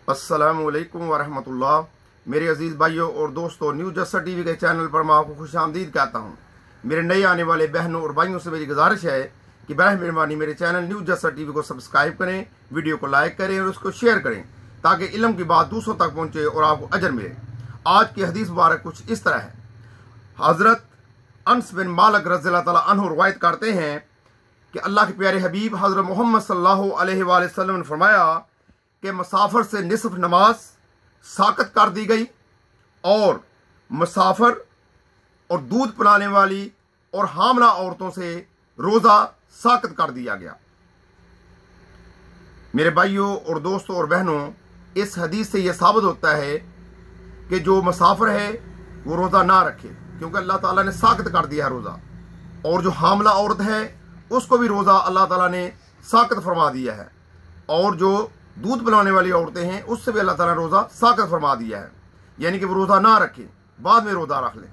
अस्सलामुअलैकुम वरहमतुल्लाह। मेरे अजीज़ भाइयों और दोस्तों, न्यूज़ जस्सा टीवी के चैनल पर मैं आपको खुशामदीद कहता हूँ। मेरे नए आने वाले बहनों और भाइयों से मेरी गुजारिश है कि बरह मेहरबानी मेरे चैनल न्यूज़ जस्सा टीवी को सब्सक्राइब करें, वीडियो को लाइक करें और उसको शेयर करें ताकि इल्म की बात दूसरों तक पहुँचे और आपको अजर मिले। आज की हदीस मुबारक कुछ इस तरह है। हज़रत अनस बिन मालिक रज़ियल्लाहु तआला अन्हु रवायत करते हैं कि अल्लाह के प्यारे हबीब हज़रत मोहम्मद सल्लल्लाहु अलैहि वसल्लम ने फरमाया कि मुसाफिर से निसफ नमाज साकत कर दी गई और मुसाफिर और दूध पिलाने वाली और हामला औरतों से रोज़ा साकत कर दिया गया। मेरे भाइयों और दोस्तों और बहनों, इस हदीस से यह साबित होता है कि जो मुसाफिर है वो रोज़ा ना रखे, क्योंकि अल्लाह ताला ने साकत कर दिया है रोज़ा, और जो हामला औरत है उसको भी रोज़ा अल्लाह ताला ने साकत फरमा दिया है, और जो दूध पिलाने वाली औरतें हैं उससे भी अल्लाह ताला ने रोज़ा साकत फरमा दिया है, यानी कि वो रोज़ा ना रखें, बाद में रोज़ा रख लें।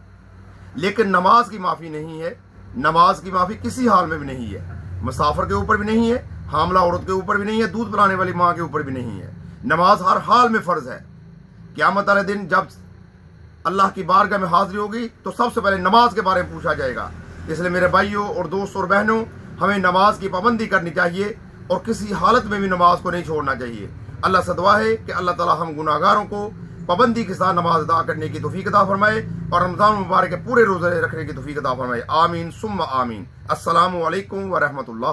लेकिन नमाज की माफ़ी नहीं है। नमाज की माफ़ी किसी हाल में भी नहीं है। मुसाफिर के ऊपर भी नहीं है, हामला औरत के ऊपर भी नहीं है, दूध पिलाने वाली माँ के ऊपर भी नहीं है। नमाज हर हाल में फ़र्ज है। क़यामत वाले दिन जब अल्लाह की बारगाह में हाजिरी होगी तो सबसे पहले नमाज के बारे में पूछा जाएगा। इसलिए मेरे भाइयों और दोस्तों और बहनों, हमें नमाज की पाबंदी करनी चाहिए और किसी हालत में भी नमाज को नहीं छोड़ना चाहिए। अल्लाह से दुआ है कि अल्लाह ताला हम गुनाहगारों को पाबंदी के साथ नमाज अदा करने की तौफीक अता फरमाए और रमज़ान मुबारक के पूरे रोज़े रखने की तौफीक अता फरमाए। आमीन सुम्मा आमीन। अस्सलामु अलैकुम व रहमतुल्लाह।